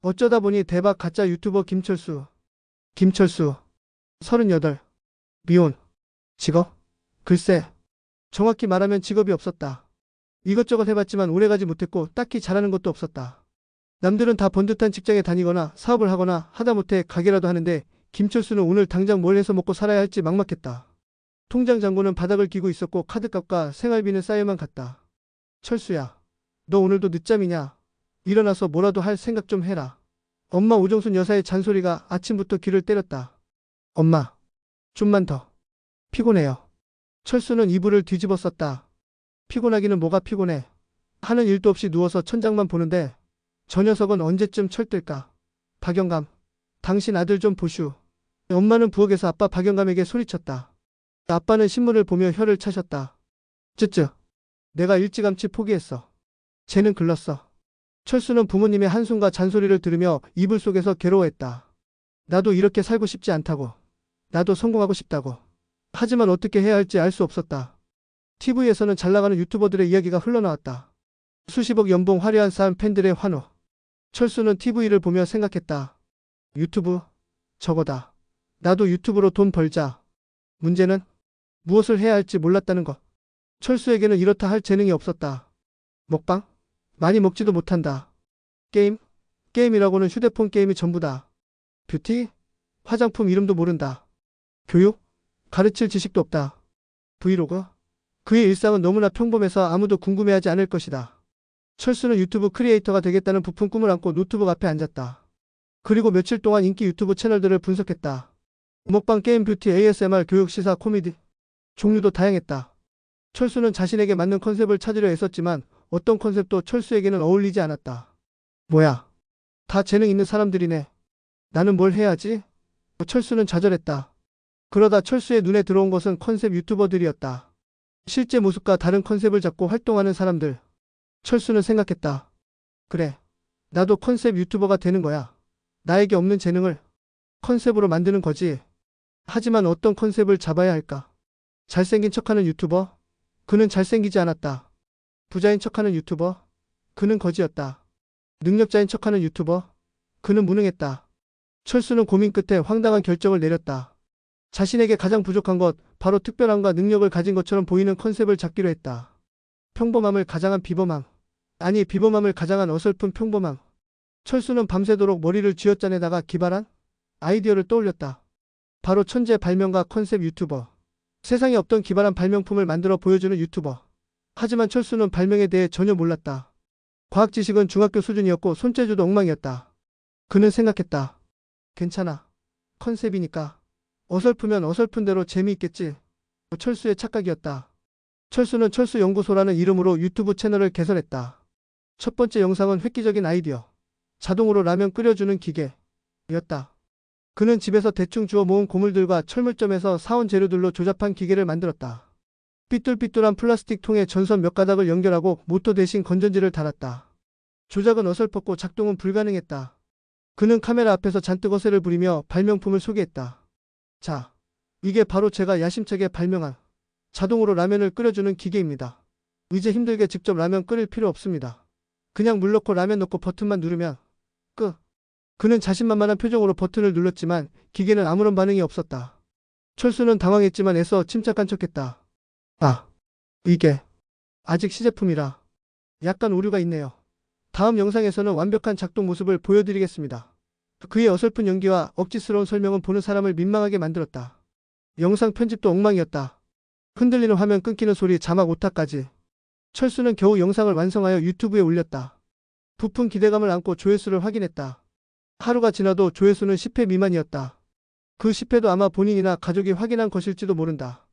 어쩌다 보니 대박 가짜 유튜버 김철수. 김철수. 38. 미혼. 직업? 글쎄. 정확히 말하면 직업이 없었다. 이것저것 해봤지만 오래가지 못했고 딱히 잘하는 것도 없었다. 남들은 다 번듯한 직장에 다니거나 사업을 하거나 하다못해 가게라도 하는데 김철수는 오늘 당장 뭘 해서 먹고 살아야 할지 막막했다. 통장 잔고는 바닥을 기고 있었고 카드값과 생활비는 쌓여만 갔다. 철수야. 너 오늘도 늦잠이냐? 일어나서 뭐라도 할 생각 좀 해라. 엄마 오정순 여사의 잔소리가 아침부터 귀를 때렸다. 엄마. 좀만 더. 피곤해요. 철수는 이불을 뒤집어 썼다. 피곤하기는 뭐가 피곤해. 하는 일도 없이 누워서 천장만 보는데 저 녀석은 언제쯤 철들까? 박영감. 당신 아들 좀 보슈. 엄마는 부엌에서 아빠 박영감에게 소리쳤다. 아빠는 신문을 보며 혀를 차셨다. 쯔쯔. 내가 일찌감치 포기했어. 쟤는 글렀어. 철수는 부모님의 한숨과 잔소리를 들으며 이불 속에서 괴로워했다. 나도 이렇게 살고 싶지 않다고. 나도 성공하고 싶다고. 하지만 어떻게 해야 할지 알 수 없었다. TV에서는 잘나가는 유튜버들의 이야기가 흘러나왔다. 수십억 연봉 화려한 삶 팬들의 환호. 철수는 TV를 보며 생각했다. 유튜브? 저거다. 나도 유튜브로 돈 벌자. 문제는 무엇을 해야 할지 몰랐다는 것. 철수에게는 이렇다 할 재능이 없었다. 먹방? 많이 먹지도 못한다. 게임? 게임이라고는 휴대폰 게임이 전부다. 뷰티? 화장품 이름도 모른다. 교육? 가르칠 지식도 없다. 브이로그? 그의 일상은 너무나 평범해서 아무도 궁금해하지 않을 것이다. 철수는 유튜브 크리에이터가 되겠다는 부푼 꿈을 안고 노트북 앞에 앉았다. 그리고 며칠 동안 인기 유튜브 채널들을 분석했다. 먹방, 게임, 뷰티, ASMR, 교육, 시사, 코미디. 종류도 다양했다. 철수는 자신에게 맞는 컨셉을 찾으려 애썼지만 어떤 컨셉도 철수에게는 어울리지 않았다. 뭐야? 다 재능 있는 사람들이네. 나는 뭘 해야지? 철수는 좌절했다. 그러다 철수의 눈에 들어온 것은 컨셉 유튜버들이었다. 실제 모습과 다른 컨셉을 잡고 활동하는 사람들. 철수는 생각했다. 그래. 나도 컨셉 유튜버가 되는 거야. 나에게 없는 재능을 컨셉으로 만드는 거지. 하지만 어떤 컨셉을 잡아야 할까? 잘생긴 척하는 유튜버? 그는 잘생기지 않았다. 부자인 척하는 유튜버? 그는 거지였다. 능력자인 척하는 유튜버? 그는 무능했다. 철수는 고민 끝에 황당한 결정을 내렸다. 자신에게 가장 부족한 것, 바로 특별함과 능력을 가진 것처럼 보이는 컨셉을 잡기로 했다. 평범함을 가장한 비범함. 아니, 비범함을 가장한 어설픈 평범함. 철수는 밤새도록 머리를 쥐어짜내다가 기발한 아이디어를 떠올렸다. 바로 천재 발명가 컨셉 유튜버. 세상에 없던 기발한 발명품을 만들어 보여주는 유튜버. 하지만 철수는 발명에 대해 전혀 몰랐다. 과학 지식은 중학교 수준이었고 손재주도 엉망이었다. 그는 생각했다. 괜찮아. 컨셉이니까. 어설프면 어설픈 대로 재미있겠지. 철수의 착각이었다. 철수는 철수연구소라는 이름으로 유튜브 채널을 개설했다. 첫 번째 영상은 획기적인 아이디어. 자동으로 라면 끓여주는 기계였다. 그는 집에서 대충 주워 모은 고물들과 철물점에서 사온 재료들로 조잡한 기계를 만들었다. 삐뚤삐뚤한 플라스틱 통에 전선 몇 가닥을 연결하고 모터 대신 건전지를 달았다. 조작은 어설펐고 작동은 불가능했다. 그는 카메라 앞에서 잔뜩 어세를 부리며 발명품을 소개했다. 자, 이게 바로 제가 야심차게 발명한 자동으로 라면을 끓여주는 기계입니다. 이제 힘들게 직접 라면 끓일 필요 없습니다. 그냥 물 넣고 라면 넣고 버튼만 누르면 끝. 그는 자신만만한 표정으로 버튼을 눌렀지만 기계는 아무런 반응이 없었다. 철수는 당황했지만 애써 침착한 척했다. 아, 이게 아직 시제품이라 약간 오류가 있네요. 다음 영상에서는 완벽한 작동 모습을 보여드리겠습니다. 그의 어설픈 연기와 억지스러운 설명은 보는 사람을 민망하게 만들었다. 영상 편집도 엉망이었다. 흔들리는 화면, 끊기는 소리, 자막 오타까지. 철수는 겨우 영상을 완성하여 유튜브에 올렸다. 부푼 기대감을 안고 조회수를 확인했다. 하루가 지나도 조회수는 10회 미만이었다. 그 10회도 아마 본인이나 가족이 확인한 것일지도 모른다.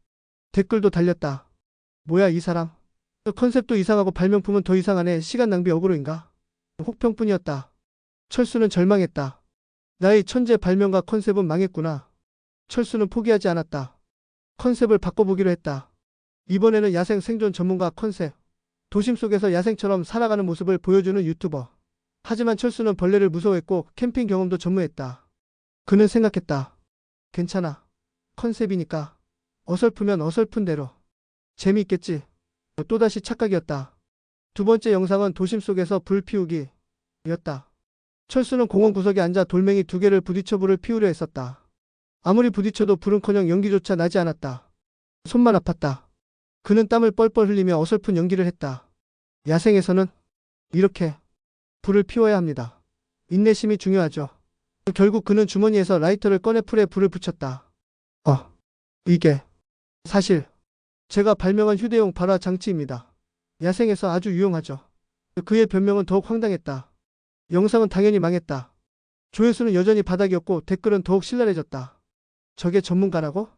댓글도 달렸다. 뭐야 이 사람. 컨셉도 이상하고 발명품은 더 이상하네. 시간 낭비 어그로인가? 혹평뿐이었다. 철수는 절망했다. 나의 천재 발명가 컨셉은 망했구나. 철수는 포기하지 않았다. 컨셉을 바꿔보기로 했다. 이번에는 야생 생존 전문가 컨셉. 도심 속에서 야생처럼 살아가는 모습을 보여주는 유튜버. 하지만 철수는 벌레를 무서워했고 캠핑 경험도 전무했다. 그는 생각했다. 괜찮아. 컨셉이니까. 어설프면 어설픈 대로. 재미있겠지. 또다시 착각이었다. 두 번째 영상은 도심 속에서 불 피우기였다. 철수는 공원 구석에 앉아 돌멩이 2개를 부딪혀 불을 피우려 했었다. 아무리 부딪혀도 불은커녕 연기조차 나지 않았다. 손만 아팠다. 그는 땀을 뻘뻘 흘리며 어설픈 연기를 했다. 야생에서는 이렇게 불을 피워야 합니다. 인내심이 중요하죠. 결국 그는 주머니에서 라이터를 꺼내 풀에 불을 붙였다. 이게 사실 제가 발명한 휴대용 발화 장치입니다. 야생에서 아주 유용하죠. 그의 변명은 더욱 황당했다. 영상은 당연히 망했다. 조회수는 여전히 바닥이었고 댓글은 더욱 신랄해졌다. 저게 전문가라고?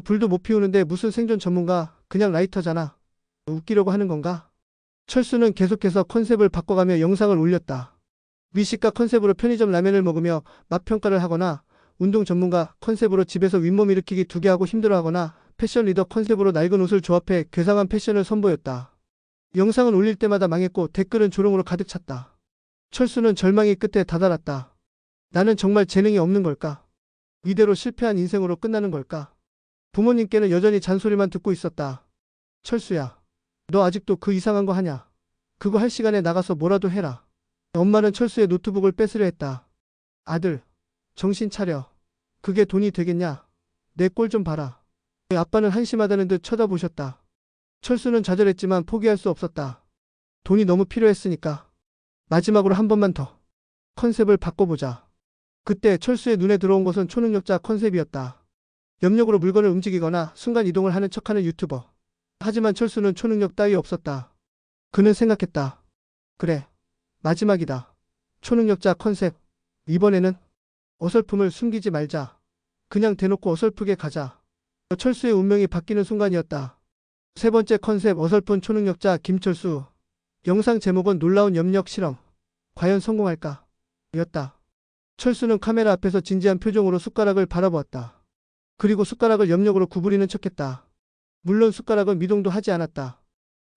불도 못 피우는데 무슨 생존 전문가, 그냥 라이터잖아. 웃기려고 하는 건가? 철수는 계속해서 컨셉을 바꿔가며 영상을 올렸다. 미식가 컨셉으로 편의점 라면을 먹으며 맛평가를 하거나, 운동 전문가 컨셉으로 집에서 윗몸 일으키기 2개 하고 힘들어하거나, 패션 리더 컨셉으로 낡은 옷을 조합해 괴상한 패션을 선보였다. 영상을 올릴 때마다 망했고 댓글은 조롱으로 가득 찼다. 철수는 절망이 끝에 다다랐다. 나는 정말 재능이 없는 걸까? 이대로 실패한 인생으로 끝나는 걸까? 부모님께는 여전히 잔소리만 듣고 있었다. 철수야, 너 아직도 그 이상한 거 하냐? 그거 할 시간에 나가서 뭐라도 해라. 엄마는 철수의 노트북을 뺏으려 했다. 아들, 정신 차려. 그게 돈이 되겠냐? 내 꼴 좀 봐라. 아빠는 한심하다는 듯 쳐다보셨다. 철수는 좌절했지만 포기할 수 없었다. 돈이 너무 필요했으니까. 마지막으로 한 번만 더. 컨셉을 바꿔보자. 그때 철수의 눈에 들어온 것은 초능력자 컨셉이었다. 염력으로 물건을 움직이거나 순간 이동을 하는 척하는 유튜버. 하지만 철수는 초능력 따위 없었다. 그는 생각했다. 그래, 마지막이다. 초능력자 컨셉. 이번에는 어설픔을 숨기지 말자. 그냥 대놓고 어설프게 가자. 철수의 운명이 바뀌는 순간이었다. 3번째 컨셉 어설픈 초능력자 김철수. 영상 제목은 놀라운 염력 실험. 과연 성공할까? 였다. 철수는 카메라 앞에서 진지한 표정으로 숟가락을 바라보았다. 그리고 숟가락을 염력으로 구부리는 척했다. 물론 숟가락은 미동도 하지 않았다.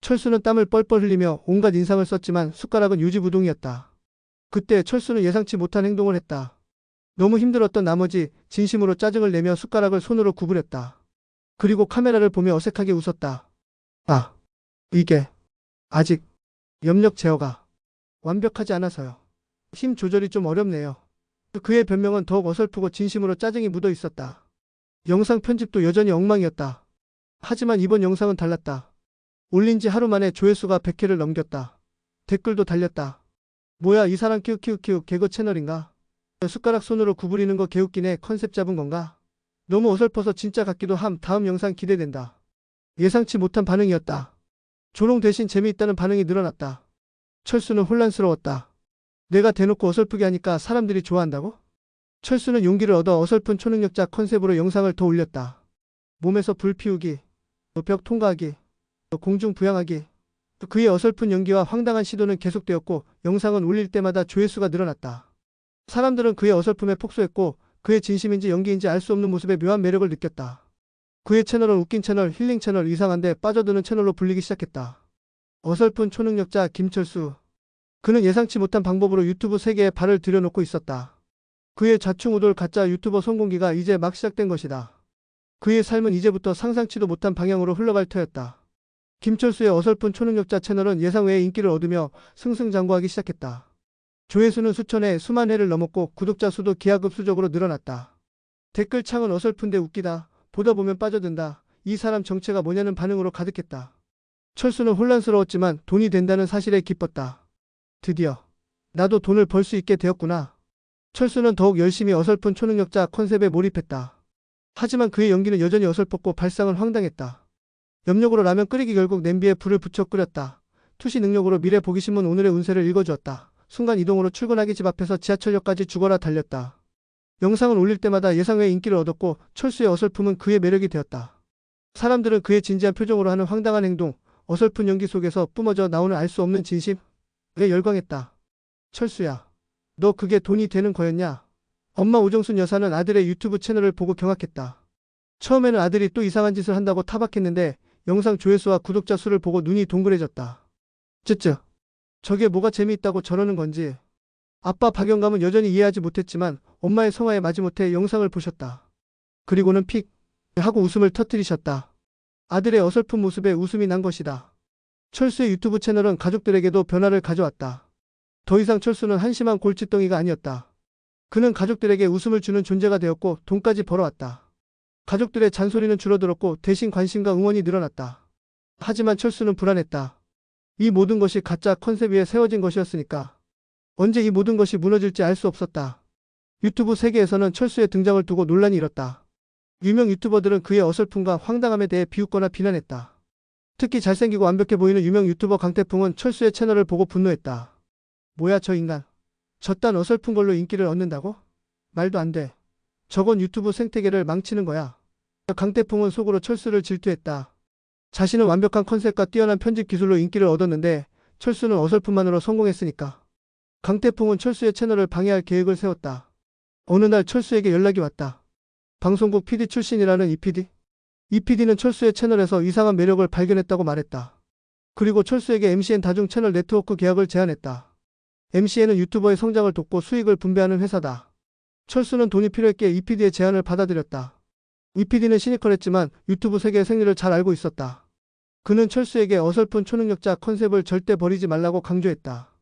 철수는 땀을 뻘뻘 흘리며 온갖 인상을 썼지만 숟가락은 유지부동이었다. 그때 철수는 예상치 못한 행동을 했다. 너무 힘들었던 나머지 진심으로 짜증을 내며 숟가락을 손으로 구부렸다. 그리고 카메라를 보며 어색하게 웃었다. 이게 아직 염력 제어가 완벽하지 않아서요. 힘 조절이 좀 어렵네요. 그의 변명은 더욱 어설프고 진심으로 짜증이 묻어 있었다. 영상 편집도 여전히 엉망이었다. 하지만 이번 영상은 달랐다. 올린 지 하루 만에 조회수가 100회를 넘겼다. 댓글도 달렸다. 뭐야 이 사람 키우키우키우 개그 채널인가? 숟가락 손으로 구부리는 거 개웃기네. 컨셉 잡은 건가? 너무 어설퍼서 진짜 같기도 함. 다음 영상 기대된다. 예상치 못한 반응이었다. 조롱 대신 재미있다는 반응이 늘어났다. 철수는 혼란스러웠다. 내가 대놓고 어설프게 하니까 사람들이 좋아한다고? 철수는 용기를 얻어 어설픈 초능력자 컨셉으로 영상을 더 올렸다. 몸에서 불 피우기, 벽 통과하기, 공중 부양하기. 그의 어설픈 연기와 황당한 시도는 계속되었고 영상은 올릴 때마다 조회수가 늘어났다. 사람들은 그의 어설픔에 폭소했고 그의 진심인지 연기인지 알 수 없는 모습에 묘한 매력을 느꼈다. 그의 채널은 웃긴 채널, 힐링 채널, 이상한데 빠져드는 채널로 불리기 시작했다. 어설픈 초능력자 김철수. 그는 예상치 못한 방법으로 유튜브 세계에 발을 들여놓고 있었다. 그의 좌충우돌 가짜 유튜버 성공기가 이제 막 시작된 것이다. 그의 삶은 이제부터 상상치도 못한 방향으로 흘러갈 터였다. 김철수의 어설픈 초능력자 채널은 예상 외의 인기를 얻으며 승승장구하기 시작했다. 조회수는 수천 회, 수만 회를 넘었고 구독자 수도 기하급수적으로 늘어났다. 댓글창은 어설픈데 웃기다. 보다 보면 빠져든다. 이 사람 정체가 뭐냐는 반응으로 가득했다. 철수는 혼란스러웠지만 돈이 된다는 사실에 기뻤다. 드디어 나도 돈을 벌 수 있게 되었구나. 철수는 더욱 열심히 어설픈 초능력자 컨셉에 몰입했다. 하지만 그의 연기는 여전히 어설펐고 발상은 황당했다. 염력으로 라면 끓이기. 결국 냄비에 불을 붙여 끓였다. 투시 능력으로 미래 보기신문 오늘의 운세를 읽어주었다. 순간 이동으로 출근하기 집 앞에서 지하철역까지 죽어라 달렸다. 영상을 올릴 때마다 예상 외의 인기를 얻었고 철수의 어설픔은 그의 매력이 되었다. 사람들은 그의 진지한 표정으로 하는 황당한 행동, 어설픈 연기 속에서 뿜어져 나오는 알 수 없는 진심에 열광했다. 철수야, 너 그게 돈이 되는 거였냐? 엄마 오정순 여사는 아들의 유튜브 채널을 보고 경악했다. 처음에는 아들이 또 이상한 짓을 한다고 타박했는데 영상 조회수와 구독자 수를 보고 눈이 동그래졌다. 쯔쯔, 저게 뭐가 재미있다고 저러는 건지. 아빠 박영감은 여전히 이해하지 못했지만 엄마의 성화에 마지못해 영상을 보셨다. 그리고는 픽 하고 웃음을 터뜨리셨다. 아들의 어설픈 모습에 웃음이 난 것이다. 철수의 유튜브 채널은 가족들에게도 변화를 가져왔다. 더 이상 철수는 한심한 골칫덩이가 아니었다. 그는 가족들에게 웃음을 주는 존재가 되었고 돈까지 벌어왔다. 가족들의 잔소리는 줄어들었고 대신 관심과 응원이 늘어났다. 하지만 철수는 불안했다. 이 모든 것이 가짜 컨셉 위에 세워진 것이었으니까. 언제 이 모든 것이 무너질지 알 수 없었다. 유튜브 세계에서는 철수의 등장을 두고 논란이 일었다. 유명 유튜버들은 그의 어설픔과 황당함에 대해 비웃거나 비난했다. 특히 잘생기고 완벽해 보이는 유명 유튜버 강태풍은 철수의 채널을 보고 분노했다. 뭐야 저 인간. 저딴 어설픈 걸로 인기를 얻는다고? 말도 안 돼. 저건 유튜브 생태계를 망치는 거야. 강태풍은 속으로 철수를 질투했다. 자신은 완벽한 컨셉과 뛰어난 편집 기술로 인기를 얻었는데 철수는 어설픔만으로 성공했으니까. 강태풍은 철수의 채널을 방해할 계획을 세웠다. 어느 날 철수에게 연락이 왔다. 방송국 PD 출신이라는 이 PD. 이 PD는 철수의 채널에서 이상한 매력을 발견했다고 말했다. 그리고 철수에게 MCN 다중 채널 네트워크 계약을 제안했다. MCN은 유튜버의 성장을 돕고 수익을 분배하는 회사다. 철수는 돈이 필요했기에 이 PD의 제안을 받아들였다. 이 PD는 시니컬했지만 유튜브 세계의 생리를 잘 알고 있었다. 그는 철수에게 어설픈 초능력자 컨셉을 절대 버리지 말라고 강조했다.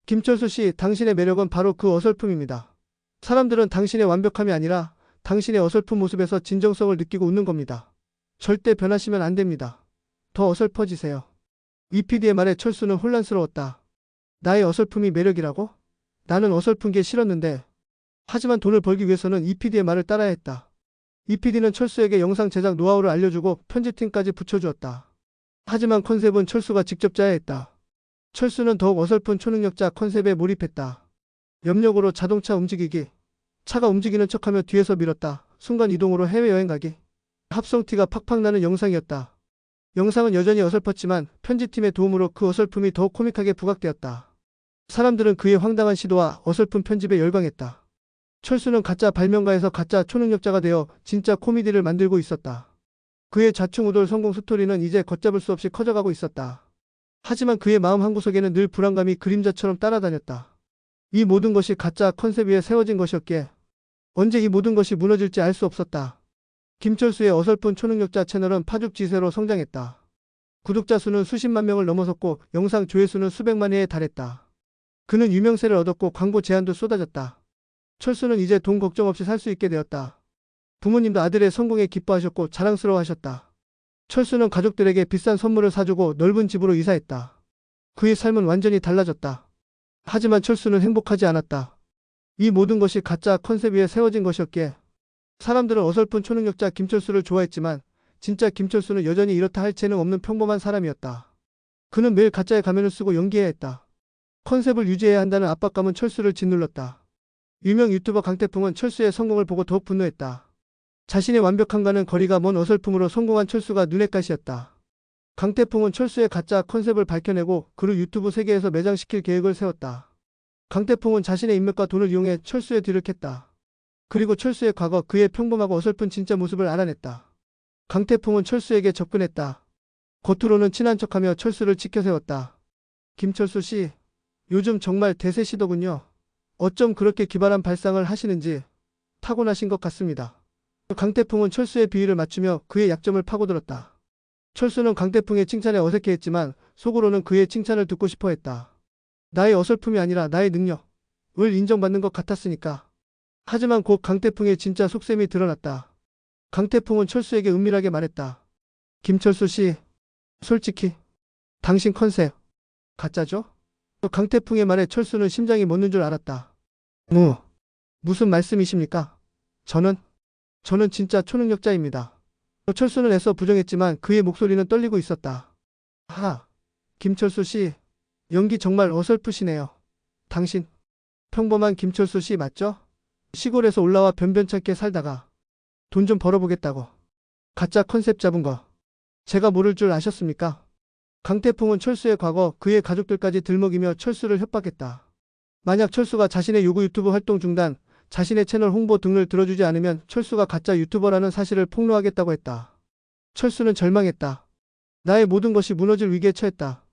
김철수 씨, 당신의 매력은 바로 그 어설픔입니다. 사람들은 당신의 완벽함이 아니라 당신의 어설픈 모습에서 진정성을 느끼고 웃는 겁니다. 절대 변하시면 안 됩니다. 더 어설퍼지세요. 이 PD의 말에 철수는 혼란스러웠다. 나의 어설픔이 매력이라고? 나는 어설픈 게 싫었는데. 하지만 돈을 벌기 위해서는 이 PD의 말을 따라야 했다. 이 PD는 철수에게 영상 제작 노하우를 알려주고 편집팀까지 붙여주었다. 하지만 컨셉은 철수가 직접 짜야 했다. 철수는 더욱 어설픈 초능력자 컨셉에 몰입했다. 염력으로 자동차 움직이기. 차가 움직이는 척하며 뒤에서 밀었다. 순간 이동으로 해외여행 가기. 합성티가 팍팍 나는 영상이었다. 영상은 여전히 어설펐지만 편집팀의 도움으로 그 어설픔이 더욱 코믹하게 부각되었다. 사람들은 그의 황당한 시도와 어설픈 편집에 열광했다. 철수는 가짜 발명가에서 가짜 초능력자가 되어 진짜 코미디를 만들고 있었다. 그의 좌충우돌 성공 스토리는 이제 걷잡을 수 없이 커져가고 있었다. 하지만 그의 마음 한구석에는 늘 불안감이 그림자처럼 따라다녔다. 이 모든 것이 가짜 컨셉 위에 세워진 것이었기에 언제 이 모든 것이 무너질지 알 수 없었다. 김철수의 어설픈 초능력자 채널은 파죽지세로 성장했다. 구독자 수는 수십만 명을 넘어섰고 영상 조회수는 수백만 회에 달했다. 그는 유명세를 얻었고 광고 제안도 쏟아졌다. 철수는 이제 돈 걱정 없이 살 수 있게 되었다. 부모님도 아들의 성공에 기뻐하셨고 자랑스러워하셨다. 철수는 가족들에게 비싼 선물을 사주고 넓은 집으로 이사했다. 그의 삶은 완전히 달라졌다. 하지만 철수는 행복하지 않았다. 이 모든 것이 가짜 컨셉 위에 세워진 것이었기에 사람들은 어설픈 초능력자 김철수를 좋아했지만 진짜 김철수는 여전히 이렇다 할 재능 없는 평범한 사람이었다. 그는 매일 가짜의 가면을 쓰고 연기해야 했다. 컨셉을 유지해야 한다는 압박감은 철수를 짓눌렀다. 유명 유튜버 강태풍은 철수의 성공을 보고 더욱 분노했다. 자신의 완벽함과는 거리가 먼 어설픔으로 성공한 철수가 눈엣 가시였다. 강태풍은 철수의 가짜 컨셉을 밝혀내고 그를 유튜브 세계에서 매장시킬 계획을 세웠다. 강태풍은 자신의 인맥과 돈을 이용해 철수의 뒤를 캤다. 그리고 철수의 과거, 그의 평범하고 어설픈 진짜 모습을 알아냈다. 강태풍은 철수에게 접근했다. 겉으로는 친한 척하며 철수를 지켜세웠다. 김철수 씨, 요즘 정말 대세시더군요. 어쩜 그렇게 기발한 발상을 하시는지 타고나신 것 같습니다. 강태풍은 철수의 비위를 맞추며 그의 약점을 파고들었다. 철수는 강태풍의 칭찬에 어색해했지만 속으로는 그의 칭찬을 듣고 싶어 했다. 나의 어설픔이 아니라 나의 능력을 인정받는 것 같았으니까. 하지만 곧 강태풍의 진짜 속셈이 드러났다. 강태풍은 철수에게 은밀하게 말했다. 김철수 씨, 솔직히 당신 컨셉 가짜죠? 강태풍의 말에 철수는 심장이 멎는 줄 알았다. 무슨 말씀이십니까? 저는 진짜 초능력자입니다. 철수는 애써 부정했지만 그의 목소리는 떨리고 있었다. 김철수 씨, 연기 정말 어설프시네요. 당신 평범한 김철수 씨 맞죠? 시골에서 올라와 변변찮게 살다가 돈 좀 벌어보겠다고 가짜 컨셉 잡은 거 제가 모를 줄 아셨습니까? 강태풍은 철수의 과거, 그의 가족들까지 들먹이며 철수를 협박했다. 만약 철수가 자신의 요구 유튜브 활동 중단, 자신의 채널 홍보 등을 들어주지 않으면 철수가 가짜 유튜버라는 사실을 폭로하겠다고 했다. 철수는 절망했다. 나의 모든 것이 무너질 위기에 처했다.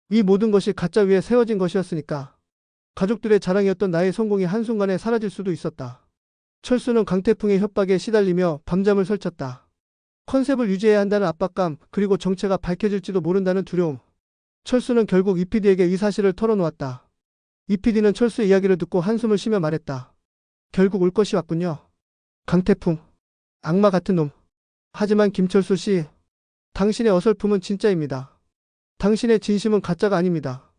이 모든 것이 가짜 위에 세워진 것이었으니까. 가족들의 자랑이었던 나의 성공이 한순간에 사라질 수도 있었다. 철수는 강태풍의 협박에 시달리며 밤잠을 설쳤다. 컨셉을 유지해야 한다는 압박감, 그리고 정체가 밝혀질지도 모른다는 두려움. 철수는 결국 이 PD에게 이 사실을 털어놓았다. 이 PD는 철수의 이야기를 듣고 한숨을 쉬며 말했다. 결국 올 것이 왔군요. 강태풍. 악마 같은 놈. 하지만 김철수 씨, 당신의 어설픔은 진짜입니다. 당신의 진심은 가짜가 아닙니다.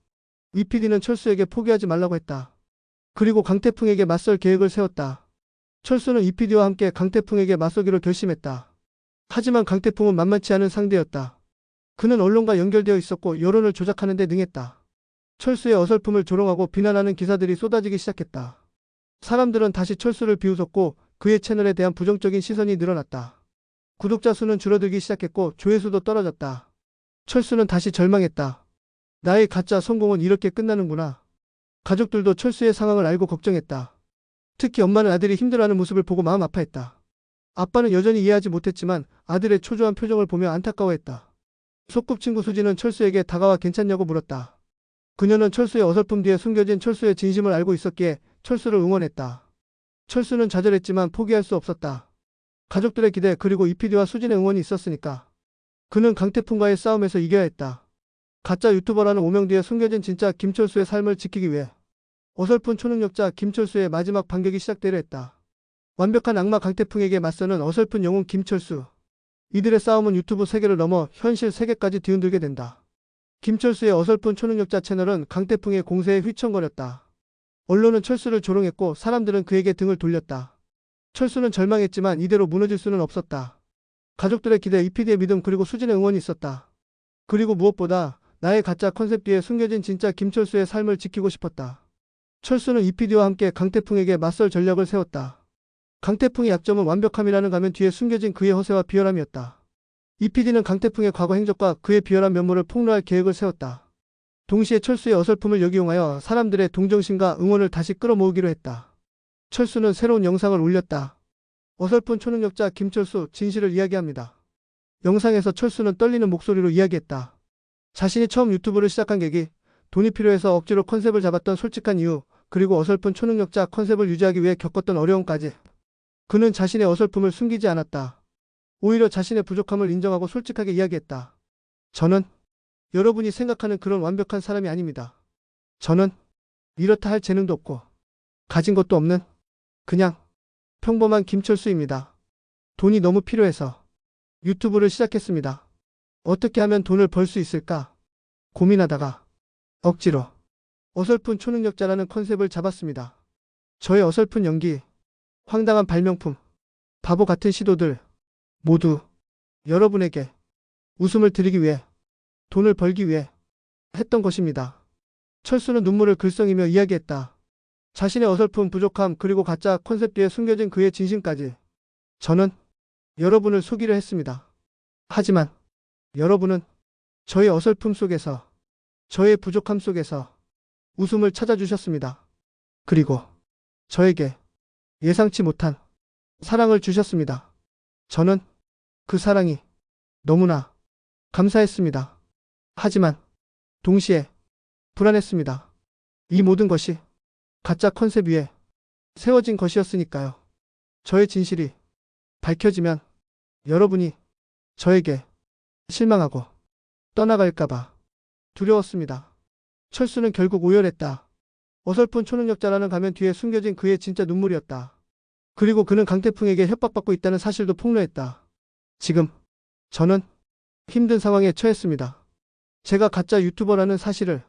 이 PD는 철수에게 포기하지 말라고 했다. 그리고 강태풍에게 맞설 계획을 세웠다. 철수는 이 PD와 함께 강태풍에게 맞서기로 결심했다. 하지만 강태풍은 만만치 않은 상대였다. 그는 언론과 연결되어 있었고 여론을 조작하는 데 능했다. 철수의 어설픔을 조롱하고 비난하는 기사들이 쏟아지기 시작했다. 사람들은 다시 철수를 비웃었고 그의 채널에 대한 부정적인 시선이 늘어났다. 구독자 수는 줄어들기 시작했고 조회수도 떨어졌다. 철수는 다시 절망했다. 나의 가짜 성공은 이렇게 끝나는구나. 가족들도 철수의 상황을 알고 걱정했다. 특히 엄마는 아들이 힘들어하는 모습을 보고 마음 아파했다. 아빠는 여전히 이해하지 못했지만 아들의 초조한 표정을 보며 안타까워했다. 소꿉친구 수지는 철수에게 다가와 괜찮냐고 물었다. 그녀는 철수의 어설픔 뒤에 숨겨진 철수의 진심을 알고 있었기에 철수를 응원했다. 철수는 좌절했지만 포기할 수 없었다. 가족들의 기대 그리고 이 PD와 수진의 응원이 있었으니까. 그는 강태풍과의 싸움에서 이겨야 했다. 가짜 유튜버라는 오명 뒤에 숨겨진 진짜 김철수의 삶을 지키기 위해 어설픈 초능력자 김철수의 마지막 반격이 시작되려 했다. 완벽한 악마 강태풍에게 맞서는 어설픈 영웅 김철수. 이들의 싸움은 유튜브 세계를 넘어 현실 세계까지 뒤흔들게 된다. 김철수의 어설픈 초능력자 채널은 강태풍의 공세에 휘청거렸다. 언론은 철수를 조롱했고 사람들은 그에게 등을 돌렸다. 철수는 절망했지만 이대로 무너질 수는 없었다. 가족들의 기대, 이 PD의 믿음 그리고 수진의 응원이 있었다. 그리고 무엇보다 나의 가짜 컨셉 뒤에 숨겨진 진짜 김철수의 삶을 지키고 싶었다. 철수는 이 PD와 함께 강태풍에게 맞설 전략을 세웠다. 강태풍의 약점은 완벽함이라는 가면 뒤에 숨겨진 그의 허세와 비열함이었다. 이 PD는 강태풍의 과거 행적과 그의 비열한 면모를 폭로할 계획을 세웠다. 동시에 철수의 어설픔을 역이용하여 사람들의 동정심과 응원을 다시 끌어모으기로 했다. 철수는 새로운 영상을 올렸다. 어설픈 초능력자 김철수 진실을 이야기합니다. 영상에서 철수는 떨리는 목소리로 이야기했다. 자신이 처음 유튜브를 시작한 계기, 돈이 필요해서 억지로 컨셉을 잡았던 솔직한 이유, 그리고 어설픈 초능력자 컨셉을 유지하기 위해 겪었던 어려움까지. 그는 자신의 어설픔을 숨기지 않았다. 오히려 자신의 부족함을 인정하고 솔직하게 이야기했다. 저는 여러분이 생각하는 그런 완벽한 사람이 아닙니다. 저는 이렇다 할 재능도 없고 가진 것도 없는 그냥 평범한 김철수입니다. 돈이 너무 필요해서 유튜브를 시작했습니다. 어떻게 하면 돈을 벌 수 있을까 고민하다가 억지로 어설픈 초능력자라는 컨셉을 잡았습니다. 저의 어설픈 연기, 황당한 발명품, 바보 같은 시도들 모두 여러분에게 웃음을 드리기 위해, 돈을 벌기 위해 했던 것입니다. 철수는 눈물을 글썽이며 이야기했다. 자신의 어설픈 부족함 그리고 가짜 컨셉 뒤에 숨겨진 그의 진심까지. 저는 여러분을 속이려 했습니다. 하지만 여러분은 저의 어설픔 속에서, 저의 부족함 속에서 웃음을 찾아주셨습니다. 그리고 저에게 예상치 못한 사랑을 주셨습니다. 저는 그 사랑이 너무나 감사했습니다. 하지만 동시에 불안했습니다. 이 모든 것이 가짜 컨셉 위에 세워진 것이었으니까요. 저의 진실이 밝혀지면 여러분이 저에게 실망하고 떠나갈까봐 두려웠습니다. 철수는 결국 오열했다. 어설픈 초능력자라는 가면 뒤에 숨겨진 그의 진짜 눈물이었다. 그리고 그는 강태풍에게 협박받고 있다는 사실도 폭로했다. 지금 저는 힘든 상황에 처했습니다. 제가 가짜 유튜버라는 사실을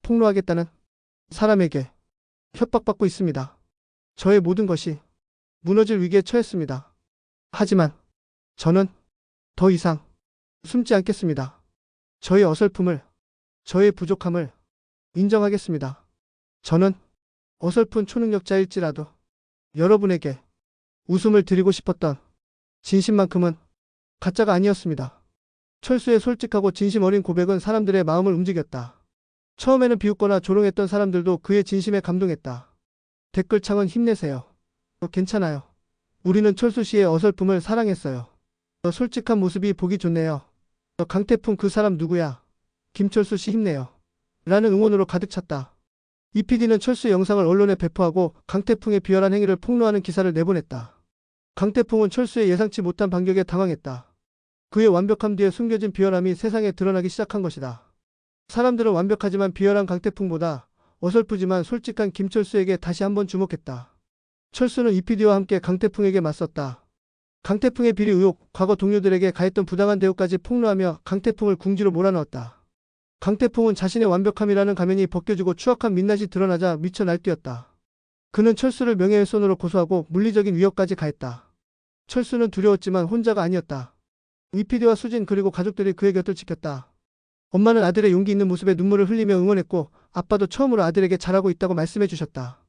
폭로하겠다는 사람에게 협박받고 있습니다. 저의 모든 것이 무너질 위기에 처했습니다. 하지만 저는 더 이상 숨지 않겠습니다. 저의 어설픔을, 저의 부족함을 인정하겠습니다. 저는 어설픈 초능력자일지라도 여러분에게 웃음을 드리고 싶었던 진심만큼은 가짜가 아니었습니다. 철수의 솔직하고 진심 어린 고백은 사람들의 마음을 움직였다. 처음에는 비웃거나 조롱했던 사람들도 그의 진심에 감동했다. 댓글창은 힘내세요. 괜찮아요. 우리는 철수 씨의 어설픔을 사랑했어요. 솔직한 모습이 보기 좋네요. 강태풍 그 사람 누구야? 김철수 씨 힘내요. 라는 응원으로 가득 찼다. 이 PD는 철수의 영상을 언론에 배포하고 강태풍의 비열한 행위를 폭로하는 기사를 내보냈다. 강태풍은 철수의 예상치 못한 반격에 당황했다. 그의 완벽함 뒤에 숨겨진 비열함이 세상에 드러나기 시작한 것이다. 사람들은 완벽하지만 비열한 강태풍보다 어설프지만 솔직한 김철수에게 다시 한번 주목했다. 철수는 이PD와 함께 강태풍에게 맞섰다. 강태풍의 비리 의혹, 과거 동료들에게 가했던 부당한 대우까지 폭로하며 강태풍을 궁지로 몰아넣었다. 강태풍은 자신의 완벽함이라는 가면이 벗겨지고 추악한 민낯이 드러나자 미쳐 날뛰었다. 그는 철수를 명예훼손으로 고소하고 물리적인 위협까지 가했다. 철수는 두려웠지만 혼자가 아니었다. 이PD와 수진 그리고 가족들이 그의 곁을 지켰다. 엄마는 아들의 용기 있는 모습에 눈물을 흘리며 응원했고 아빠도 처음으로 아들에게 잘하고 있다고 말씀해 주셨다.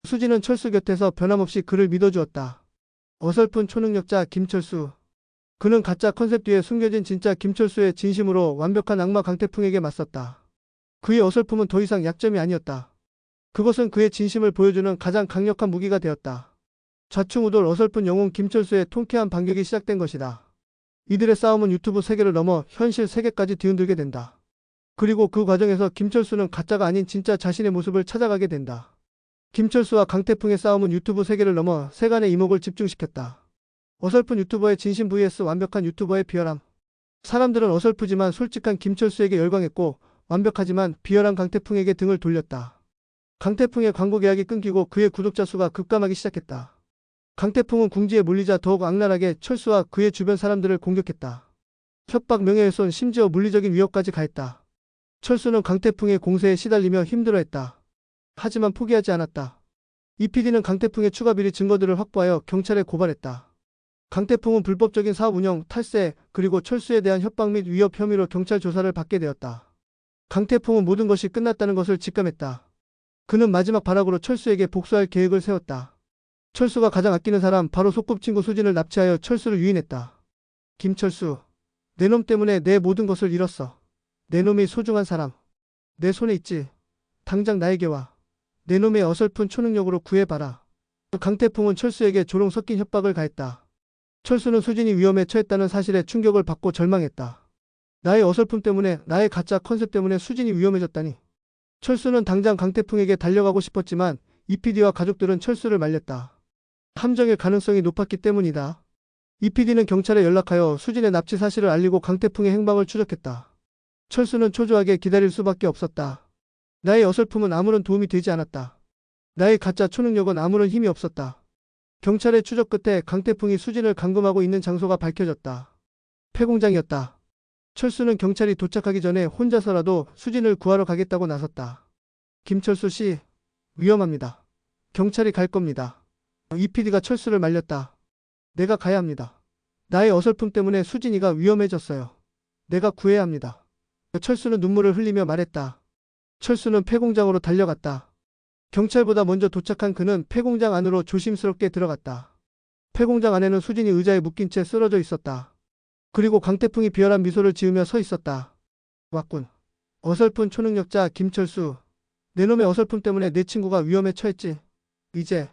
수진은 철수 곁에서 변함없이 그를 믿어주었다. 어설픈 초능력자 김철수. 그는 가짜 컨셉 뒤에 숨겨진 진짜 김철수의 진심으로 완벽한 악마 강태풍에게 맞섰다. 그의 어설픔은 더 이상 약점이 아니었다. 그것은 그의 진심을 보여주는 가장 강력한 무기가 되었다. 좌충우돌 어설픈 영웅 김철수의 통쾌한 반격이 시작된 것이다. 이들의 싸움은 유튜브 세계를 넘어 현실 세계까지 뒤흔들게 된다. 그리고 그 과정에서 김철수는 가짜가 아닌 진짜 자신의 모습을 찾아가게 된다. 김철수와 강태풍의 싸움은 유튜브 세계를 넘어 세간의 이목을 집중시켰다. 어설픈 유튜버의 진심 vs 완벽한 유튜버의 비열함. 사람들은 어설프지만 솔직한 김철수에게 열광했고 완벽하지만 비열한 강태풍에게 등을 돌렸다. 강태풍의 광고 계약이 끊기고 그의 구독자 수가 급감하기 시작했다. 강태풍은 궁지에 몰리자 더욱 악랄하게 철수와 그의 주변 사람들을 공격했다. 협박, 명예훼손, 심지어 물리적인 위협까지 가했다. 철수는 강태풍의 공세에 시달리며 힘들어했다. 하지만 포기하지 않았다. 이PD는 강태풍의 추가 비리 증거들을 확보하여 경찰에 고발했다. 강태풍은 불법적인 사업 운영, 탈세, 그리고 철수에 대한 협박 및 위협 혐의로 경찰 조사를 받게 되었다. 강태풍은 모든 것이 끝났다는 것을 직감했다. 그는 마지막 발악으로 철수에게 복수할 계획을 세웠다. 철수가 가장 아끼는 사람, 바로 소꿉친구 수진을 납치하여 철수를 유인했다. 김철수, 내 놈 때문에 내 모든 것을 잃었어. 내 놈이 소중한 사람, 내 손에 있지. 당장 나에게 와. 내 놈의 어설픈 초능력으로 구해봐라. 강태풍은 철수에게 조롱 섞인 협박을 가했다. 철수는 수진이 위험에 처했다는 사실에 충격을 받고 절망했다. 나의 어설픔 때문에, 나의 가짜 컨셉 때문에 수진이 위험해졌다니. 철수는 당장 강태풍에게 달려가고 싶었지만 이PD와 가족들은 철수를 말렸다. 함정일 가능성이 높았기 때문이다. 이PD는 경찰에 연락하여 수진의 납치 사실을 알리고 강태풍의 행방을 추적했다. 철수는 초조하게 기다릴 수밖에 없었다. 나의 어설픔은 아무런 도움이 되지 않았다. 나의 가짜 초능력은 아무런 힘이 없었다. 경찰의 추적 끝에 강태풍이 수진을 감금하고 있는 장소가 밝혀졌다. 폐공장이었다. 철수는 경찰이 도착하기 전에 혼자서라도 수진을 구하러 가겠다고 나섰다. 김철수 씨, 위험합니다. 경찰이 갈 겁니다. 이PD가 철수를 말렸다. 내가 가야 합니다. 나의 어설픔 때문에 수진이가 위험해졌어요. 내가 구해야 합니다. 철수는 눈물을 흘리며 말했다. 철수는 폐공장으로 달려갔다. 경찰보다 먼저 도착한 그는 폐공장 안으로 조심스럽게 들어갔다. 폐공장 안에는 수진이 의자에 묶인 채 쓰러져 있었다. 그리고 강태풍이 비열한 미소를 지으며 서 있었다. 왔군. 어설픈 초능력자 김철수. 내 놈의 어설픔 때문에 내 친구가 위험에 처했지. 이제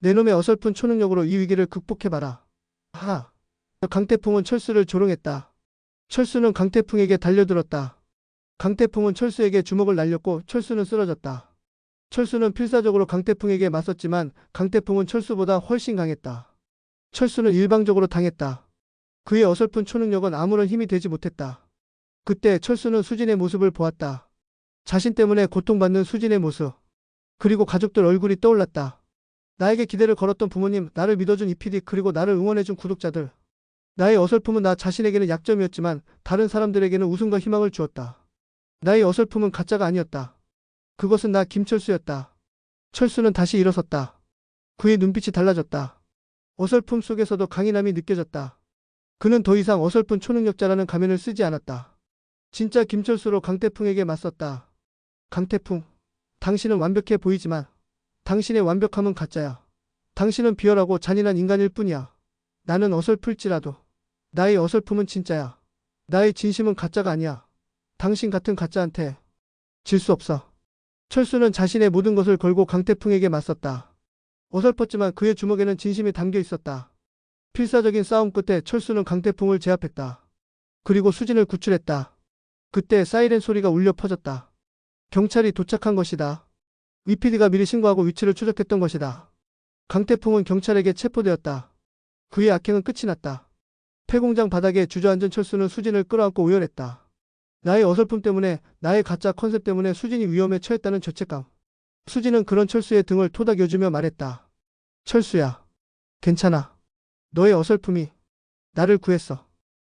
내 놈의 어설픈 초능력으로 이 위기를 극복해봐라. 하. 강태풍은 철수를 조롱했다. 철수는 강태풍에게 달려들었다. 강태풍은 철수에게 주먹을 날렸고 철수는 쓰러졌다. 철수는 필사적으로 강태풍에게 맞섰지만 강태풍은 철수보다 훨씬 강했다. 철수는 일방적으로 당했다. 그의 어설픈 초능력은 아무런 힘이 되지 못했다. 그때 철수는 수진의 모습을 보았다. 자신 때문에 고통받는 수진의 모습. 그리고 가족들 얼굴이 떠올랐다. 나에게 기대를 걸었던 부모님, 나를 믿어준 이PD, 그리고 나를 응원해준 구독자들. 나의 어설픔은 나 자신에게는 약점이었지만 다른 사람들에게는 웃음과 희망을 주었다. 나의 어설픔은 가짜가 아니었다. 그것은 나 김철수였다. 철수는 다시 일어섰다. 그의 눈빛이 달라졌다. 어설픔 속에서도 강인함이 느껴졌다. 그는 더 이상 어설픈 초능력자라는 가면을 쓰지 않았다. 진짜 김철수로 강태풍에게 맞섰다. 강태풍, 당신은 완벽해 보이지만 당신의 완벽함은 가짜야. 당신은 비열하고 잔인한 인간일 뿐이야. 나는 어설플지라도 나의 어설픔은 진짜야. 나의 진심은 가짜가 아니야. 당신 같은 가짜한테 질 수 없어. 철수는 자신의 모든 것을 걸고 강태풍에게 맞섰다. 어설펐지만 그의 주먹에는 진심이 담겨 있었다. 필사적인 싸움 끝에 철수는 강태풍을 제압했다. 그리고 수진을 구출했다. 그때 사이렌 소리가 울려 퍼졌다. 경찰이 도착한 것이다. 이PD가 미리 신고하고 위치를 추적했던 것이다. 강태풍은 경찰에게 체포되었다. 그의 악행은 끝이 났다. 폐공장 바닥에 주저앉은 철수는 수진을 끌어안고 오열했다. 나의 어설픔 때문에, 나의 가짜 컨셉 때문에 수진이 위험에 처했다는 죄책감. 수지는 그런 철수의 등을 토닥여주며 말했다. 철수야, 괜찮아. 너의 어설픔이 나를 구했어.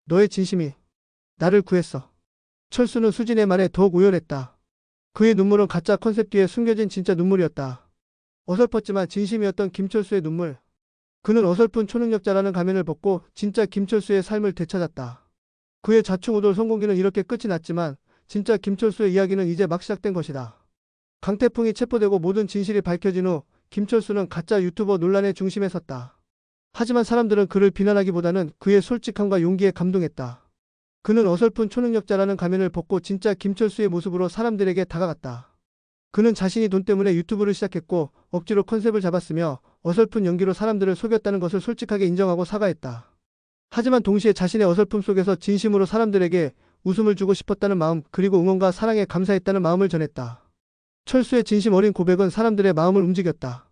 너의 진심이 나를 구했어. 철수는 수진의 말에 더욱 오열했다. 그의 눈물은 가짜 컨셉 뒤에 숨겨진 진짜 눈물이었다. 어설펐지만 진심이었던 김철수의 눈물. 그는 어설픈 초능력자라는 가면을 벗고 진짜 김철수의 삶을 되찾았다. 그의 좌충우돌 성공기는 이렇게 끝이 났지만 진짜 김철수의 이야기는 이제 막 시작된 것이다. 강태풍이 체포되고 모든 진실이 밝혀진 후 김철수는 가짜 유튜버 논란의 중심에 섰다. 하지만 사람들은 그를 비난하기보다는 그의 솔직함과 용기에 감동했다. 그는 어설픈 초능력자라는 가면을 벗고 진짜 김철수의 모습으로 사람들에게 다가갔다. 그는 자신이 돈 때문에 유튜브를 시작했고 억지로 컨셉을 잡았으며 어설픈 연기로 사람들을 속였다는 것을 솔직하게 인정하고 사과했다. 하지만 동시에 자신의 어설픔 속에서 진심으로 사람들에게 웃음을 주고 싶었다는 마음 그리고 응원과 사랑에 감사했다는 마음을 전했다. 철수의 진심 어린 고백은 사람들의 마음을 움직였다.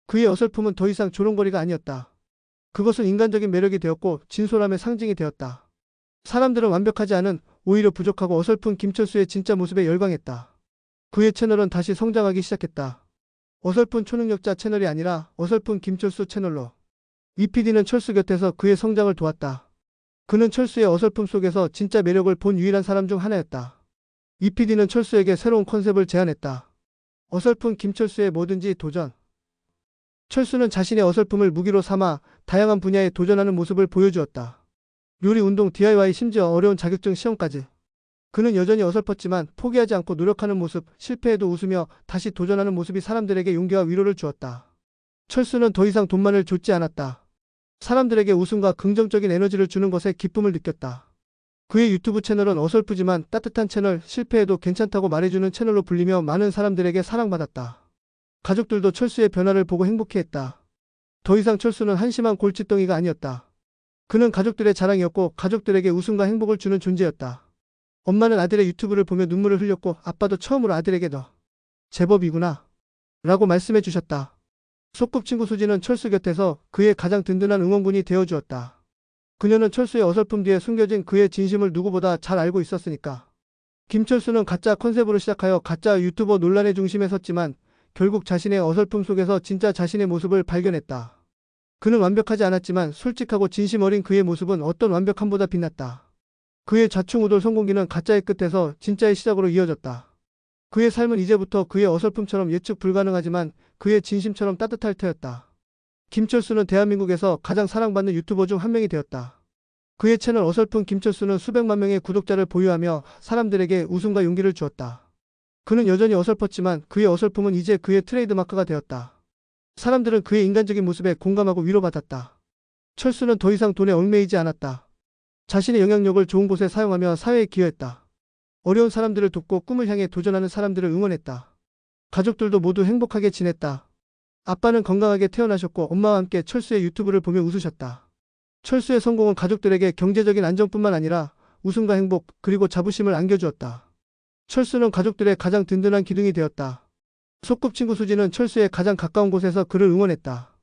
그의 어설픔은 더 이상 조롱거리가 아니었다. 그것은 인간적인 매력이 되었고 진솔함의 상징이 되었다. 사람들은 완벽하지 않은 오히려 부족하고 어설픈 김철수의 진짜 모습에 열광했다. 그의 채널은 다시 성장하기 시작했다. 어설픈 초능력자 채널이 아니라 어설픈 김철수 채널로. 이 PD는 철수 곁에서 그의 성장을 도왔다. 그는 철수의 어설픔 속에서 진짜 매력을 본 유일한 사람 중 하나였다. 이 PD는 철수에게 새로운 컨셉을 제안했다. 어설픈 김철수의 뭐든지 도전. 철수는 자신의 어설픔을 무기로 삼아 다양한 분야에 도전하는 모습을 보여주었다. 요리, 운동, DIY, 심지어 어려운 자격증 시험까지. 그는 여전히 어설펐지만 포기하지 않고 노력하는 모습, 실패해도 웃으며 다시 도전하는 모습이 사람들에게 용기와 위로를 주었다. 철수는 더 이상 돈만을 좇지 않았다. 사람들에게 웃음과 긍정적인 에너지를 주는 것에 기쁨을 느꼈다. 그의 유튜브 채널은 어설프지만 따뜻한 채널, 실패해도 괜찮다고 말해주는 채널로 불리며 많은 사람들에게 사랑받았다. 가족들도 철수의 변화를 보고 행복해했다. 더 이상 철수는 한심한 골칫덩이가 아니었다. 그는 가족들의 자랑이었고 가족들에게 웃음과 행복을 주는 존재였다. 엄마는 아들의 유튜브를 보며 눈물을 흘렸고 아빠도 처음으로 아들에게 너 제법이구나 라고 말씀해 주셨다. 소꿉친구 수지는 철수 곁에서 그의 가장 든든한 응원군이 되어주었다. 그녀는 철수의 어설픔 뒤에 숨겨진 그의 진심을 누구보다 잘 알고 있었으니까. 김철수는 가짜 컨셉으로 시작하여 가짜 유튜버 논란의 중심에 섰지만 결국 자신의 어설픔 속에서 진짜 자신의 모습을 발견했다. 그는 완벽하지 않았지만 솔직하고 진심 어린 그의 모습은 어떤 완벽함보다 빛났다. 그의 좌충우돌 성공기는 가짜의 끝에서 진짜의 시작으로 이어졌다. 그의 삶은 이제부터 그의 어설픔처럼 예측 불가능하지만 그의 진심처럼 따뜻할 테였다. 김철수는 대한민국에서 가장 사랑받는 유튜버 중 한 명이 되었다. 그의 채널 어설픈 김철수는 수백만 명의 구독자를 보유하며 사람들에게 웃음과 용기를 주었다. 그는 여전히 어설펐지만 그의 어설픔은 이제 그의 트레이드마크가 되었다. 사람들은 그의 인간적인 모습에 공감하고 위로받았다. 철수는 더 이상 돈에 얽매이지 않았다. 자신의 영향력을 좋은 곳에 사용하며 사회에 기여했다. 어려운 사람들을 돕고 꿈을 향해 도전하는 사람들을 응원했다. 가족들도 모두 행복하게 지냈다. 아빠는 건강하게 태어나셨고 엄마와 함께 철수의 유튜브를 보며 웃으셨다. 철수의 성공은 가족들에게 경제적인 안정뿐만 아니라 웃음과 행복 그리고 자부심을 안겨주었다. 철수는 가족들의 가장 든든한 기둥이 되었다. 소꿉친구 수지는 철수의 가장 가까운 곳에서 그를 응원했다.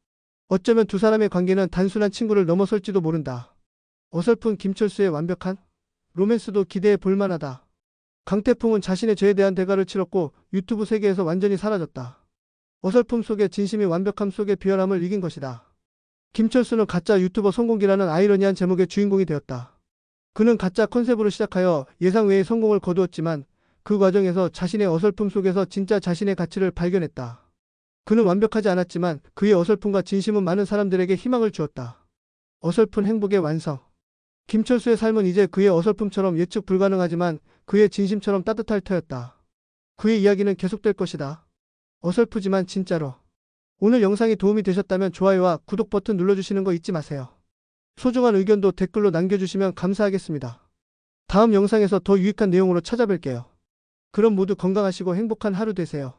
어쩌면 두 사람의 관계는 단순한 친구를 넘어설지도 모른다. 어설픈 김철수의 완벽한 로맨스도 기대해 볼만하다. 강태풍은 자신의 죄에 대한 대가를 치렀고 유튜브 세계에서 완전히 사라졌다. 어설픔 속에 진심이 완벽함 속의 비열함을 이긴 것이다. 김철수는 가짜 유튜버 성공기라는 아이러니한 제목의 주인공이 되었다. 그는 가짜 컨셉으로 시작하여 예상 외의 성공을 거두었지만 그 과정에서 자신의 어설픔 속에서 진짜 자신의 가치를 발견했다. 그는 완벽하지 않았지만 그의 어설픔과 진심은 많은 사람들에게 희망을 주었다. 어설픈 행복의 완성. 김철수의 삶은 이제 그의 어설픔처럼 예측 불가능하지만 그의 진심처럼 따뜻할 터였다. 그의 이야기는 계속될 것이다. 어설프지만 진짜로. 오늘 영상이 도움이 되셨다면 좋아요와 구독 버튼 눌러주시는 거 잊지 마세요. 소중한 의견도 댓글로 남겨주시면 감사하겠습니다. 다음 영상에서 더 유익한 내용으로 찾아뵐게요. 그럼 모두 건강하시고 행복한 하루 되세요.